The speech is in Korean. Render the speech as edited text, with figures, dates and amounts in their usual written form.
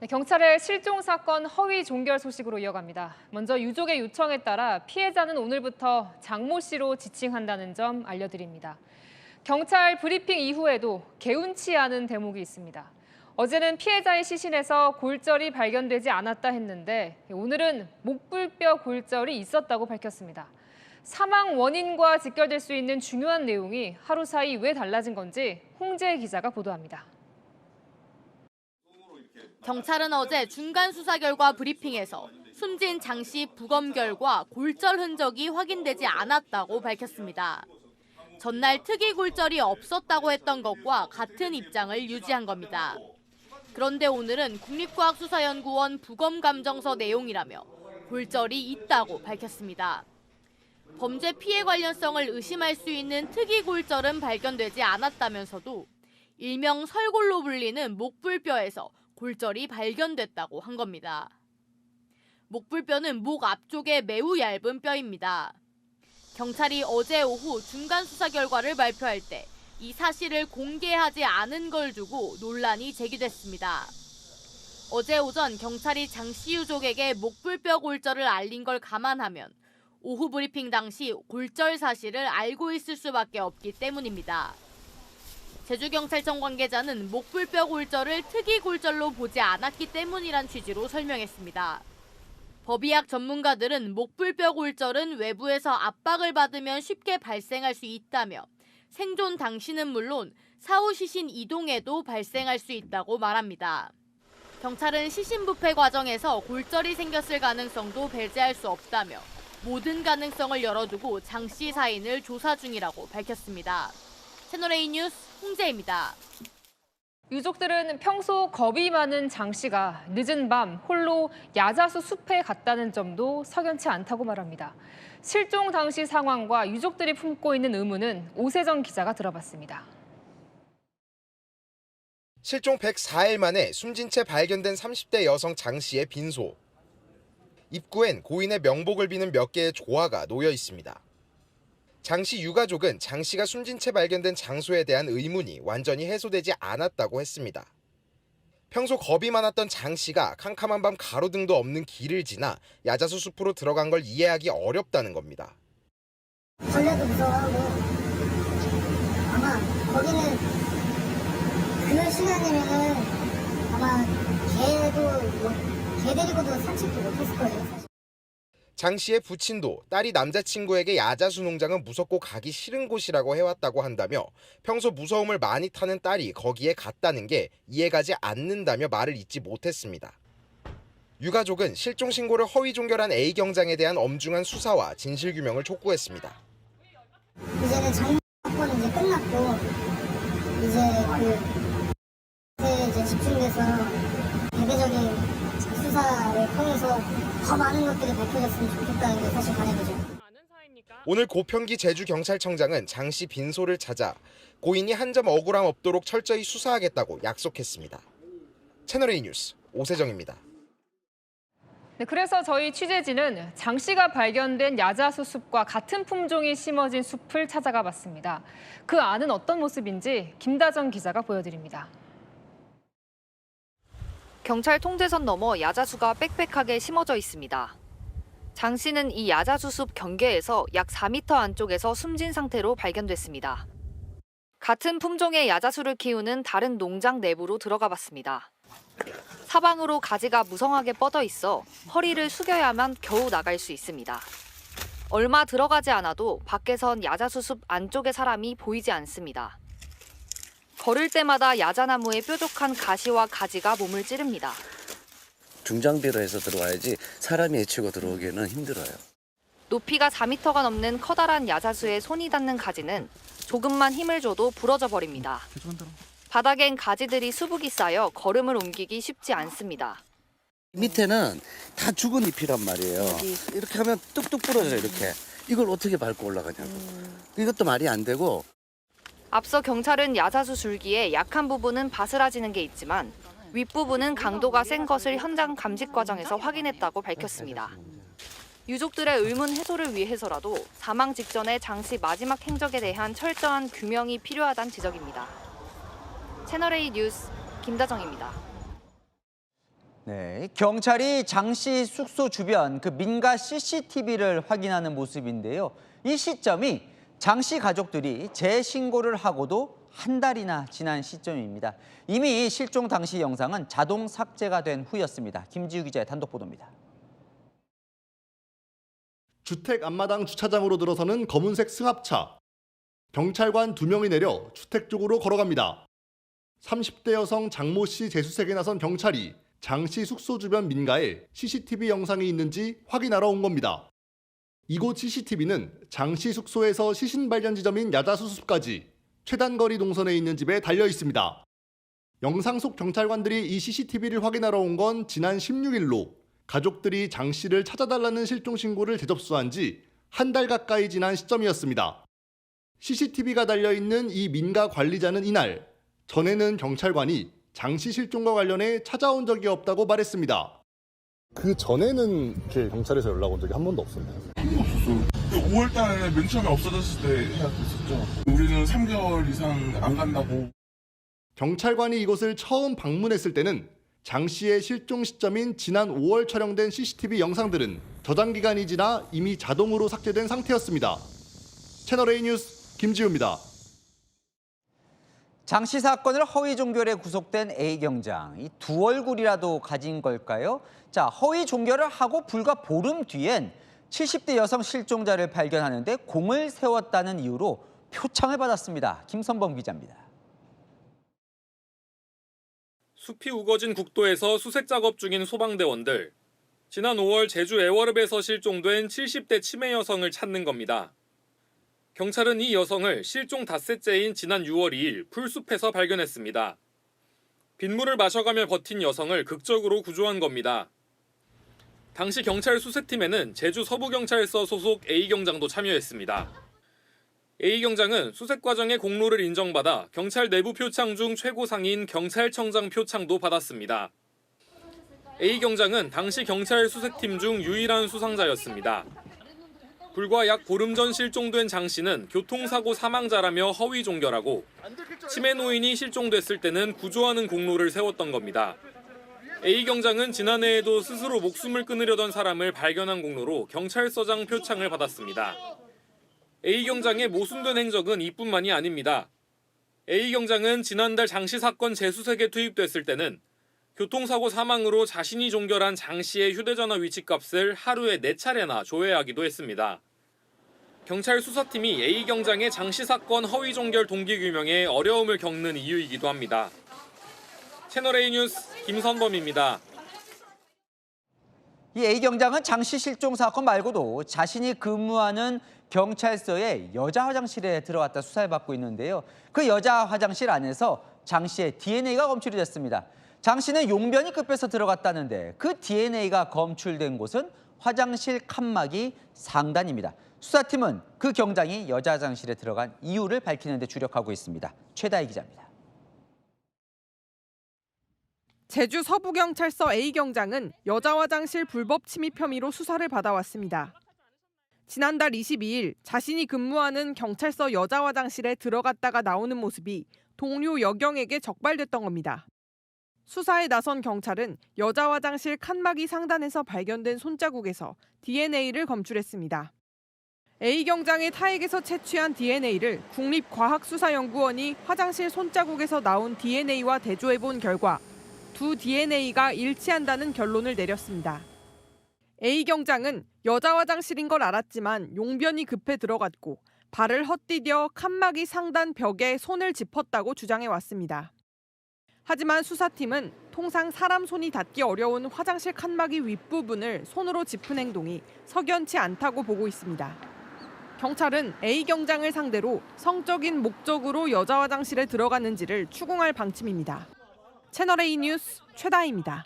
네, 경찰의 실종 사건 허위 종결 소식으로 이어갑니다. 먼저 유족의 요청에 따라 피해자는 오늘부터 장모 씨로 지칭한다는 점 알려드립니다. 경찰 브리핑 이후에도 개운치 않은 대목이 있습니다. 어제는 피해자의 시신에서 골절이 발견되지 않았다 했는데 오늘은 목불뼈 골절이 있었다고 밝혔습니다. 사망 원인과 직결될 수 있는 중요한 내용이 하루 사이 왜 달라진 건지 홍재 기자가 보도합니다. 경찰은 어제 중간 수사 결과 브리핑에서 숨진 장 씨 부검 결과 골절 흔적이 확인되지 않았다고 밝혔습니다. 전날 특이 골절이 없었다고 했던 것과 같은 입장을 유지한 겁니다. 그런데 오늘은 국립과학수사연구원 부검감정서 내용이라며 골절이 있다고 밝혔습니다. 범죄 피해 관련성을 의심할 수 있는 특이 골절은 발견되지 않았다면서도 일명 설골로 불리는 목불뼈에서 골절이 발견됐다고 한 겁니다. 목불뼈는 목 앞쪽에 매우 얇은 뼈입니다. 경찰이 어제 오후 중간 수사 결과를 발표할 때 이 사실을 공개하지 않은 걸 두고 논란이 제기됐습니다. 어제 오전 경찰이 장 씨 유족에게 목불뼈 골절을 알린 걸 감안하면 오후 브리핑 당시 골절 사실을 알고 있을 수밖에 없기 때문입니다. 제주경찰청 관계자는 목불뼈 골절을 특이 골절로 보지 않았기 때문이란 취지로 설명했습니다. 법의학 전문가들은 목불뼈 골절은 외부에서 압박을 받으면 쉽게 발생할 수 있다며 생존 당시는 물론 사후 시신 이동에도 발생할 수 있다고 말합니다. 경찰은 시신 부패 과정에서 골절이 생겼을 가능성도 배제할 수 없다며 모든 가능성을 열어두고 장 씨 사인을 조사 중이라고 밝혔습니다. 채널A 뉴스 홍재입니다. 유족들은 평소 겁이 많은 장 씨가 늦은 밤 홀로 야자수 숲에 갔다는 점도 석연치 않다고 말합니다. 실종 당시 상황과 유족들이 품고 있는 의문은 오세정 기자가 들어봤습니다. 실종 104일 만에 숨진 채 발견된 30대 여성 장 씨의 빈소. 입구엔 고인의 명복을 비는 몇 개의 조화가 놓여 있습니다. 장 씨 유가족은 장 씨가 숨진 채 발견된 장소에 대한 의문이 완전히 해소되지 않았다고 했습니다. 평소 겁이 많았던 장 씨가 캄캄한 밤 가로등도 없는 길을 지나 야자수 숲으로 들어간 걸 이해하기 어렵다는 겁니다. 벌레도 무서워하고 아마 거기는 그 시간이면은 아마 개 데리고도 산책도 못했을 거예요, 사실. 장 씨의 부친도 딸이 남자친구에게 야자수 농장은 무섭고 가기 싫은 곳이라고 해왔다고 한다며 평소 무서움을 많이 타는 딸이 거기에 갔다는 게 이해가지 않는다며 말을 잇지 못했습니다. 유가족은 실종 신고를 허위 종결한 A 경장에 대한 엄중한 수사와 진실규명을 촉구했습니다. 이제는 장모는 이제 끝났고 이제 집중돼서 대대적인 수사를 통해서 더 많은 것들이 밝혀졌으면 좋겠다는 게 사실 바람이죠. 오늘 고평기 제주경찰청장은 장 씨 빈소를 찾아 고인이 한 점 억울함 없도록 철저히 수사하겠다고 약속했습니다. 채널A 뉴스 오세정입니다. 네, 그래서 저희 취재진은 장 씨가 발견된 야자수 숲과 같은 품종이 심어진 숲을 찾아가 봤습니다. 그 안은 어떤 모습인지 김다정 기자가 보여드립니다. 경찰 통제선 너머 야자수가 빽빽하게 심어져 있습니다. 장 씨는 이 야자수 숲 경계에서 약 4m 안쪽에서 숨진 상태로 발견됐습니다. 같은 품종의 야자수를 키우는 다른 농장 내부로 들어가 봤습니다. 사방으로 가지가 무성하게 뻗어 있어 허리를 숙여야만 겨우 나갈 수 있습니다. 얼마 들어가지 않아도 밖에선 야자수 숲 안쪽의 사람이 보이지 않습니다. 걸을 때마다 야자나무의 뾰족한 가시와 가지가 몸을 찌릅니다. 중장비로 해서 들어와야지 사람이 헤치고 들어오기에는 힘들어요. 높이가 4m가 넘는 커다란 야자수에 손이 닿는 가지는 조금만 힘을 줘도 부러져 버립니다. 바닥엔 가지들이 수북이 쌓여 걸음을 옮기기 쉽지 않습니다. 밑에는 다 죽은 잎이란 말이에요. 이렇게 하면 뚝뚝 부러져요, 이렇게. 이걸 어떻게 밟고 올라가냐고. 이것도 말이 안 되고. 앞서 경찰은 야자수 줄기에 약한 부분은 바스라지는 게 있지만 윗부분은 강도가 센 것을 현장 감식 과정에서 확인했다고 밝혔습니다. 유족들의 의문 해소를 위해서라도 사망 직전의 장 씨 마지막 행적에 대한 철저한 규명이 필요하다는 지적입니다. 채널A 뉴스 김다정입니다. 네, 경찰이 장 씨 숙소 주변 그 민가 CCTV를 확인하는 모습인데요. 이 시점이 장 씨 가족들이 재신고를 하고도 한 달이나 지난 시점입니다. 이미 실종 당시 영상은 자동 삭제가 된 후였습니다. 김지우 기자의 단독 보도입니다. 주택 앞마당 주차장으로 들어서는 검은색 승합차. 경찰관 2명이 내려 주택 쪽으로 걸어갑니다. 30대 여성 장모 씨 재수색에 나선 경찰이 장 씨 숙소 주변 민가에 CCTV 영상이 있는지 확인하러 온 겁니다. 이곳 CCTV는 장 씨 숙소에서 시신 발견 지점인 야자수습까지 최단거리 동선에 있는 집에 달려 있습니다. 영상 속 경찰관들이 이 CCTV를 확인하러 온 건 지난 16일로 가족들이 장 씨를 찾아달라는 실종 신고를 재접수한 지 한 달 가까이 지난 시점이었습니다. CCTV가 달려있는 이 민가 관리자는 이날 전에는 경찰관이 장 씨 실종과 관련해 찾아온 적이 없다고 말했습니다. 그 전에는 이렇게 경찰에서 연락 온 적이 한 번도 없었나요? 없었어요. 5월 달에 맨 처음에 없어졌을 때 해약됐었죠. 우리는 3개월 이상 안 간다고. 경찰관이 이곳을 처음 방문했을 때는 장 씨의 실종 시점인 지난 5월 촬영된 CCTV 영상들은 저장 기간이 지나 이미 자동으로 삭제된 상태였습니다. 채널A 뉴스 김지우입니다. 장 씨 사건을 허위 종결에 구속된 A 경장, 이 두 얼굴이라도 가진 걸까요? 자, 허위 종결을 하고 불과 보름 뒤엔 70대 여성 실종자를 발견하는데 공을 세웠다는 이유로 표창을 받았습니다. 김선범 기자입니다. 숲이 우거진 국도에서 수색 작업 중인 소방대원들. 지난 5월 제주 애월읍에서 실종된 70대 치매 여성을 찾는 겁니다. 경찰은 이 여성을 실종 닷새째인 지난 6월 2일 풀숲에서 발견했습니다. 빗물을 마셔가며 버틴 여성을 극적으로 구조한 겁니다. 당시 경찰 수색팀에는 제주 서부경찰서 소속 A 경장도 참여했습니다. A 경장은 수색 과정의 공로를 인정받아 경찰 내부 표창 중 최고상인 경찰청장 표창도 받았습니다. A 경장은 당시 경찰 수색팀 중 유일한 수상자였습니다. 불과 약 보름 전 실종된 장 씨는 교통사고 사망자라며 허위 종결하고 치매 노인이 실종됐을 때는 구조하는 공로를 세웠던 겁니다. A 경장은 지난해에도 스스로 목숨을 끊으려던 사람을 발견한 공로로 경찰서장 표창을 받았습니다. A 경장의 모순된 행적은 이뿐만이 아닙니다. A 경장은 지난달 장 씨 사건 재수색에 투입됐을 때는 교통사고 사망으로 자신이 종결한 장 씨의 휴대전화 위치값을 하루에 4차례나 조회하기도 했습니다. 경찰 수사팀이 A 경장의 장 씨 사건 허위 종결 동기 규명에 어려움을 겪는 이유이기도 합니다. 채널A 뉴스 김선범입니다. 이 A 경장은 장 씨 실종 사건 말고도 자신이 근무하는 경찰서의 여자 화장실에 들어갔다 수사를 받고 있는데요. 그 여자 화장실 안에서 장 씨의 DNA가 검출이 됐습니다. 장 씨는 용변이 급해서 들어갔다는데 그 DNA가 검출된 곳은 화장실 칸막이 상단입니다. 수사팀은 그 경장이 여자 화장실에 들어간 이유를 밝히는 데 주력하고 있습니다. 최다희 기자입니다. 제주 서부경찰서 A 경장은 여자 화장실 불법 침입 혐의로 수사를 받아왔습니다. 지난달 22일 자신이 근무하는 경찰서 여자 화장실에 들어갔다가 나오는 모습이 동료 여경에게 적발됐던 겁니다. 수사에 나선 경찰은 여자 화장실 칸막이 상단에서 발견된 손자국에서 DNA를 검출했습니다. A 경장의 타액에서 채취한 DNA를 국립과학수사연구원이 화장실 손자국에서 나온 DNA와 대조해본 결과 두 DNA가 일치한다는 결론을 내렸습니다. A 경장은 여자 화장실인 걸 알았지만 용변이 급해 들어갔고 발을 헛디뎌 칸막이 상단 벽에 손을 짚었다고 주장해왔습니다. 하지만 수사팀은 통상 사람 손이 닿기 어려운 화장실 칸막이 윗부분을 손으로 짚은 행동이 석연치 않다고 보고 있습니다. 경찰은 A 경장을 상대로 성적인 목적으로 여자 화장실에 들어갔는지를 추궁할 방침입니다. 채널A 뉴스 최다희입니다.